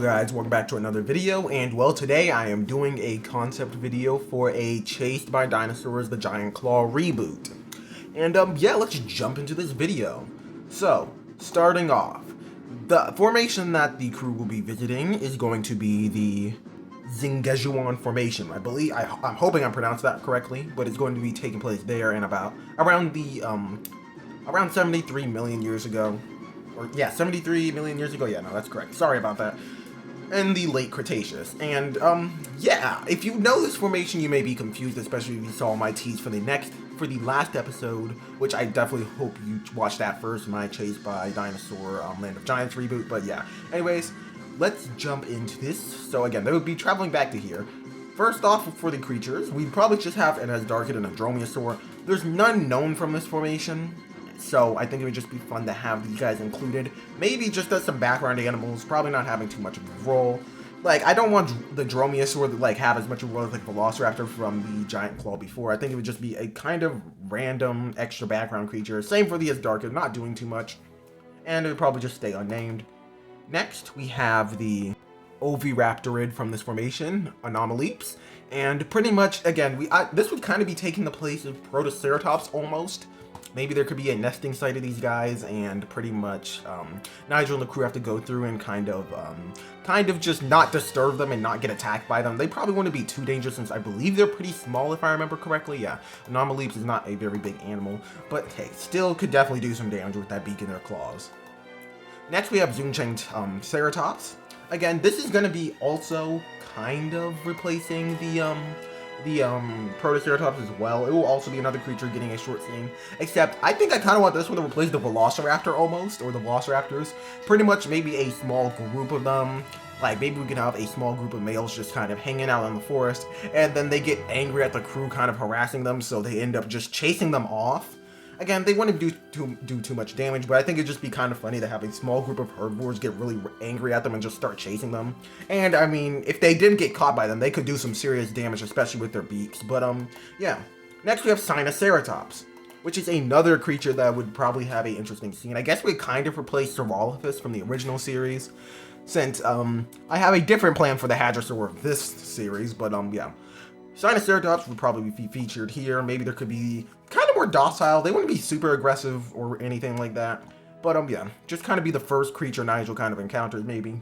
guys, welcome back to another video, and well, today I am doing a concept video for a Chased by Dinosaurs the Giant Claw reboot. And yeah, let's jump into this video. So, starting off, the formation that the crew will be visiting is going to be the Zingejuan formation. I'm hoping I pronounced that correctly, but it's going to be taking place there in around 73 million years ago. Yeah, 73 million years ago. Yeah, no, that's correct. Sorry about that. In the late Cretaceous. And, yeah, if you know this formation, you may be confused, especially if you saw my tease for the last episode, which I definitely hope you watch that first, my Chased by Dinosaur Land of Giants reboot. But yeah, anyways, let's jump into this. So again, they would be traveling back to here. First off, for the creatures, we'd probably just have an Asdarkid and a Dromaeosaur. There's none known from this formation, so I think it would just be fun to have these guys included. Maybe just as some background animals, probably not having too much of a role. Like, I don't want the Dromaeosaur to, like, have as much of a role as, like, Velociraptor from the Giant Claw before. I think it would just be a kind of random extra background creature. Same for the Asdarkid, not doing too much. And it would probably just stay unnamed. Next, we have the Oviraptorid from this formation, Anomaleeps. And pretty much, again, this would kind of be taking the place of Protoceratops almost. Maybe there could be a nesting site of these guys, and pretty much Nigel and the crew have to go through and kind of just not disturb them and not get attacked by them. They probably wouldn't be too dangerous since I believe they're pretty small, if I remember correctly. Yeah, Anomaleeps is not a very big animal, but hey, still could definitely do some damage with that beak in their claws. Next, we have Zhongcheng Ceratops. Again, this is going to be also kind of replacing the Protoceratops as well. It will also be another creature getting a short scene, except I think I kind of want this one to replace the Velociraptor almost, or the Velociraptors. Pretty much maybe a small group of them. Like, maybe we can have a small group of males just kind of hanging out in the forest, and then they get angry at the crew kind of harassing them, so they end up just chasing them off. Again, they wouldn't do too much damage, but I think it'd just be kind of funny to have a small group of herbivores get really angry at them and just start chasing them. And, I mean, if they didn't get caught by them, they could do some serious damage, especially with their beaks. But, yeah. Next, we have Sinoceratops, which is another creature that would probably have an interesting scene. I guess we kind of replaced Saurolophus from the original series, since, I have a different plan for the Hadrosaur of this series, but, yeah. Sinoceratops would probably be featured here. Maybe there could be kind of more docile. They wouldn't be super aggressive or anything like that. But, yeah, just kind of be the first creature Nigel kind of encounters, maybe.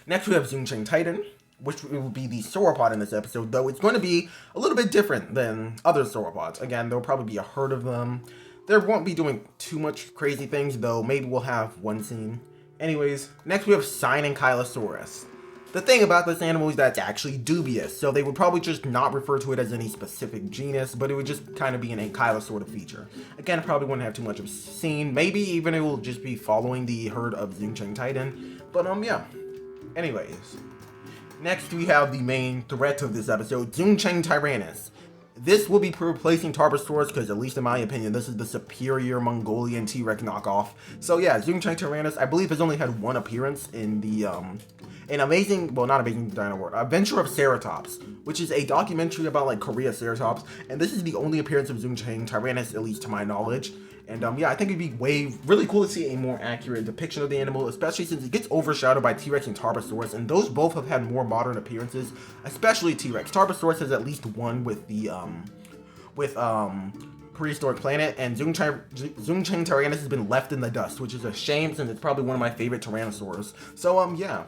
Next, we have Zhongcheng Titan, which will be the sauropod in this episode, though it's going to be a little bit different than other sauropods. Again, there'll probably be a herd of them. They won't be doing too much crazy things, though. Maybe we'll have one scene. Anyways, next we have Sinankylosaurus. The thing about this animal is that it's actually dubious, so they would probably just not refer to it as any specific genus, but it would just kind of be an ankylo sort of feature. Again, it probably wouldn't have too much of a scene. Maybe even it will just be following the herd of Zhongcheng Titan. But, yeah. Anyways. Next, we have the main threat of this episode, Zhongcheng Tyrannus. This will be replacing Tarbosaurus because, at least in my opinion, this is the superior Mongolian T-Rex knockoff. So yeah, Zhongcheng Tyrannus, I believe, has only had one appearance in the, not Amazing Dino World, Adventure of Ceratops, which is a documentary about, like, Korea Ceratops, and this is the only appearance of Zhongcheng Tyrannus, at least to my knowledge. And, yeah, I think it'd be really cool to see a more accurate depiction of the animal, especially since it gets overshadowed by T-Rex and Tarbosaurus, and those both have had more modern appearances, especially T-Rex. Tarbosaurus has at least one with the, Prehistoric Planet, and Zhongcheng Tyrannus has been left in the dust, which is a shame since it's probably one of my favorite Tyrannosaurs. So, yeah.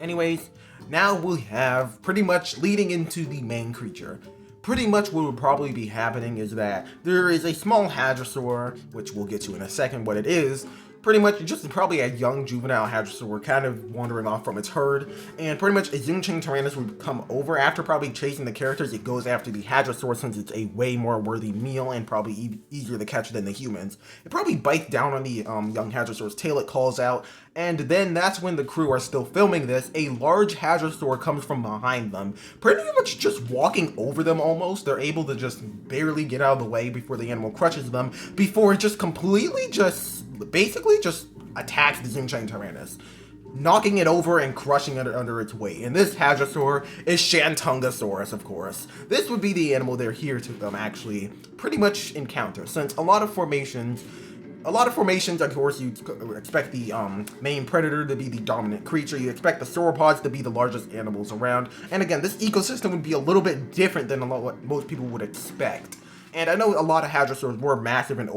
Anyways, now we have pretty much leading into the main creature. Pretty much what would probably be happening is that there is a small Hadrosaur, which we'll get to in a second what it is. Pretty much just probably a young juvenile Hadrosaur kind of wandering off from its herd, and pretty much a Zhongcheng Tyrannus would come over after probably chasing the characters. It goes after the Hadrosaur since it's a way more worthy meal and probably easier to catch than the humans. It probably bites down on the young Hadrosaur's tail. It calls out, and then that's when the crew are still filming this. A large Hadrosaur comes from behind them, pretty much just walking over them almost. They're able to just barely get out of the way before the animal crushes them, before it just completely basically just attacks the Zhongcheng Tyrannus, knocking it over and crushing it under its weight. And this Hadrosaur is Shantungosaurus, of course. This would be the animal they're here to actually pretty much encounter, since a lot of formations a lot of formations, of course, you expect the main predator to be the dominant creature. You expect the sauropods to be the largest animals around. And again, this ecosystem would be a little bit different than what most people would expect. And I know a lot of hadrosaurs were massive and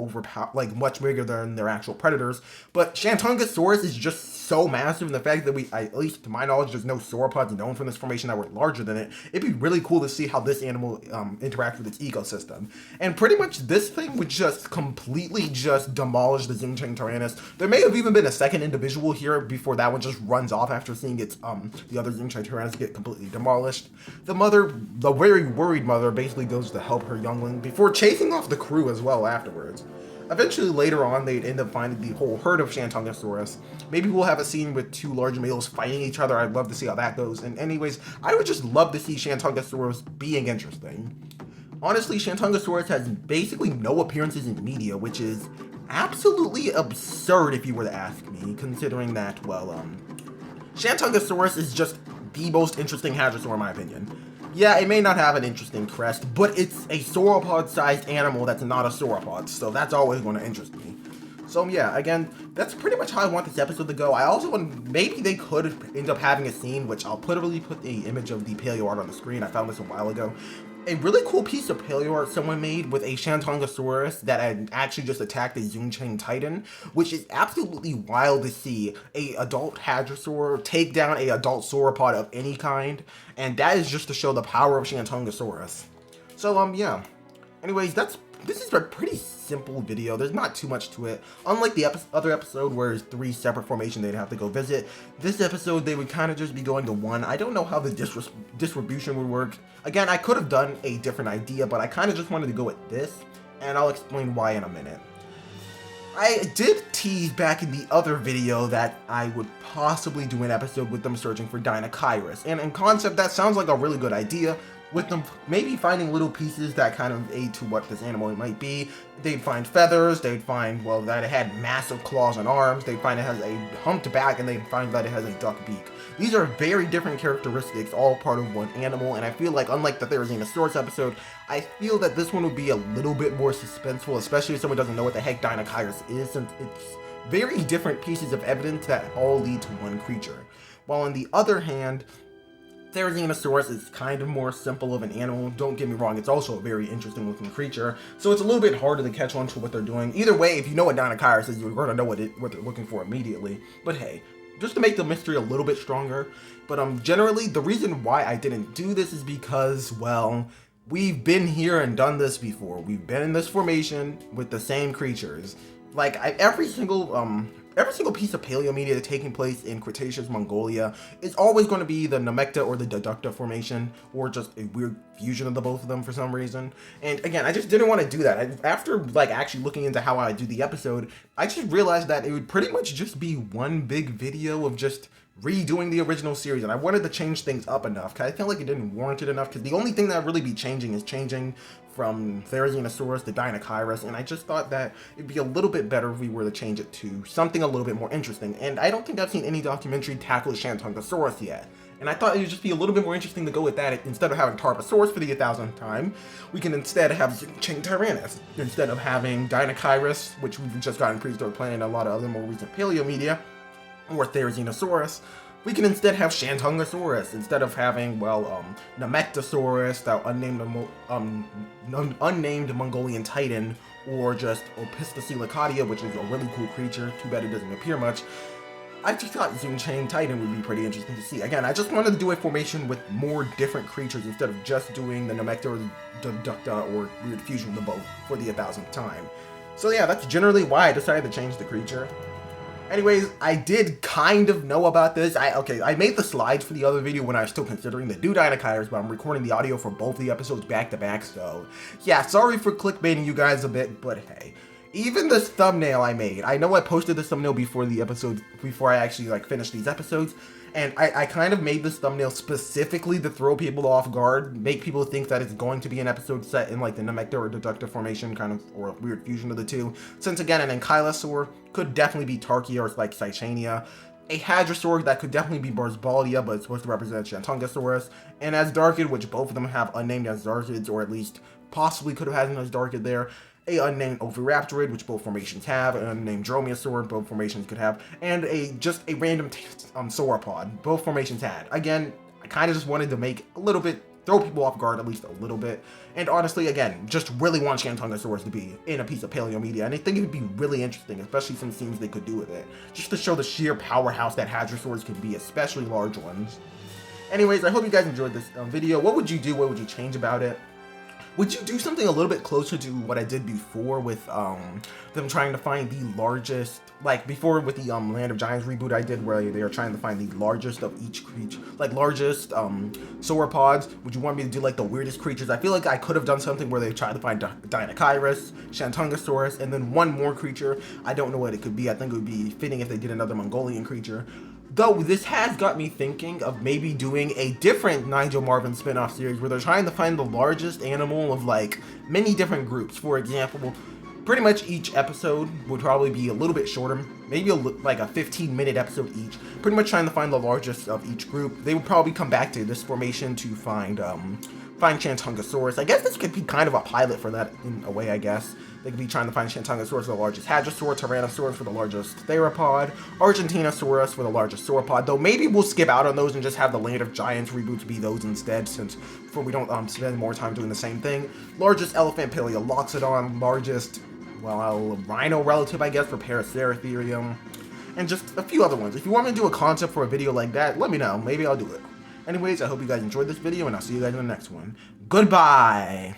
like much bigger than their actual predators, but Shantungosaurus is just so massive, and the fact that at least to my knowledge, there's no sauropods known from this formation that were larger than it. It'd be really cool to see how this animal interacts with its ecosystem. And pretty much this thing would just completely just demolish the Xingqiang Tyrannus. There may have even been a second individual here before that one just runs off after seeing its the other Xingqiang Tyrannus get completely demolished. The mother, the very worried mother, basically goes to help her youngling before chasing off the crew as well afterwards. Eventually, later on, they'd end up finding the whole herd of Shantungosaurus. Maybe we'll have a scene with two large males fighting each other. I'd love to see how that goes. And anyways, I would just love to see Shantungosaurus being interesting. Honestly, Shantungosaurus has basically no appearances in media, which is absolutely absurd if you were to ask me, considering that, well, Shantungosaurus is just the most interesting hadrosaur in my opinion. Yeah, it may not have an interesting crest, but it's a sauropod-sized animal that's not a sauropod, so that's always going to interest me. So yeah, again, that's pretty much how I want this episode to go. I also want, maybe they could end up having a scene, which I'll probably put the image of the paleo art on the screen. I found this a while ago. A really cool piece of paleo art someone made with a Shantungosaurus that had actually just attacked a Xingqiang Titan, which is absolutely wild to see a adult hadrosaur take down a adult sauropod of any kind, and that is just to show the power of Shantungosaurus. So yeah. Anyways, this is a pretty simple video. There's not too much to it. Unlike the other episode where there's 3 separate formations they'd have to go visit, this episode they would kind of just be going to one. I don't know how the distribution would work. Again, I could have done a different idea, but I kind of just wanted to go with this, and I'll explain why in a minute. I did tease back in the other video that I would possibly do an episode with them searching for Dinosaurs, and in concept that sounds like a really good idea, with them maybe finding little pieces that kind of aid to what this animal might be. They'd find feathers, they'd find, well, that it had massive claws and arms, they'd find it has a humped back, and they'd find that it has a duck beak. These are very different characteristics, all part of one animal, and I feel like, unlike the Therizinosaurus episode, I feel that this one would be a little bit more suspenseful, especially if someone doesn't know what the heck Dinosaurs is, since it's very different pieces of evidence that all lead to one creature. While on the other hand, Therizinosaurus is kind of more simple of an animal. Don't get me wrong, it's also a very interesting looking creature, so it's a little bit harder to catch on to what they're doing. Either way, if you know what Dinosaurs is, you're going to know what they're looking for immediately. But hey, just to make the mystery a little bit stronger. But generally, the reason why I didn't do this is because, well, we've been here and done this before. We've been in this formation with the same creatures. Like, every single piece of paleo media taking place in Cretaceous Mongolia is always going to be the Nemecta or the Deducta formation, or just a weird fusion of the both of them for some reason. And again, I just didn't want to do that. After like actually looking into how I do the episode, I just realized that it would pretty much just be one big video of just redoing the original series, and I wanted to change things up enough because I felt like it didn't warrant it enough, because the only thing that would really be changing is changing from Therizinosaurus to Dinosaurs, and I just thought that it'd be a little bit better if we were to change it to something a little bit more interesting. And I don't think I've seen any documentary tackle Shantungosaurus yet, and I thought it would just be a little bit more interesting to go with that. Instead of having Tarbosaurus for the 1000th time, we can instead have Xingqiang Tyrannus instead of having Dinosaurs, which we've just gotten Prehistoric Planet and a lot of other more recent paleo media, or Therizinosaurus. We can instead have Shantungosaurus instead of having, well, Nemectasaurus, that unnamed Mongolian Titan, or just Opisthocoelicaudia, which is a really cool creature. Too bad it doesn't appear much. I just thought Xingqiang Titan would be pretty interesting to see. Again, I just wanted to do a formation with more different creatures instead of just doing the Nemecta or the Deducta or weird fusion of the both for the 1000th time. So yeah, that's generally why I decided to change the creature. Anyways, I did kind of know about this. I made the slides for the other video when I was still considering the do Dinosaurs, but I'm recording the audio for both the episodes back to back, so yeah, sorry for clickbaiting you guys a bit, but hey. Even this thumbnail I made, I know I posted this thumbnail before I actually finished these episodes, and I kind of made this thumbnail specifically to throw people off guard, make people think that it's going to be an episode set in like the Nemecta or Deducta formation, kind of, or a weird fusion of the two. Since again, an Ankylosaur could definitely be Tarkia or like Sicania, a Hadrosaur that could definitely be Barzbaldia, but it's supposed to represent Shantungosaurus, and Azhdarchid, which both of them have unnamed Azhdarchids, or at least possibly could have had an Azhdarchid there. a unnamed Oviraptorid, which both formations have, an unnamed Dromaeosaur, both formations could have, and just a random sauropod, both formations had. Again, I kind of just wanted to make a little bit, throw people off guard at least a little bit, and honestly, again, just really want Shantungosaurus to be in a piece of paleo media, and I think it would be really interesting, especially some scenes they could do with it, just to show the sheer powerhouse that Hadrosaurs can be, especially large ones. Anyways, I hope you guys enjoyed this video. What would you do? What would you change about it? Would you do something a little bit closer to what I did before with them trying to find the largest, like before with the Land of Giants reboot I did, where they were trying to find the largest of each creature, like largest sauropods? Would you want me to do like the weirdest creatures? I feel like I could have done something where they tried to find Dinosaurs, Shantungosaurus, and then one more creature. I don't know what it could be. I think it would be fitting if they did another Mongolian creature. Though this has got me thinking of maybe doing a different Nigel Marven spin-off series where they're trying to find the largest animal of like many different groups. For example, pretty much each episode would probably be a little bit shorter, maybe like a 15-minute episode each, pretty much trying to find the largest of each group. They would probably come back to this formation to find Shantungosaurus. I guess this could be kind of a pilot for that in a way, I guess. They could be trying to find Shantungosaurus for the largest Hadrosaur, Tyrannosaurus for the largest Theropod, Argentinosaurus for the largest Sauropod, though maybe we'll skip out on those and just have the Land of Giants reboots be those instead, since we don't spend more time doing the same thing. Largest elephant, Paleoloxodon, largest, well, rhino relative, I guess, for Paraceratherium, and just a few other ones. If you want me to do a concept for a video like that, let me know. Maybe I'll do it. Anyways, I hope you guys enjoyed this video, and I'll see you guys in the next one. Goodbye!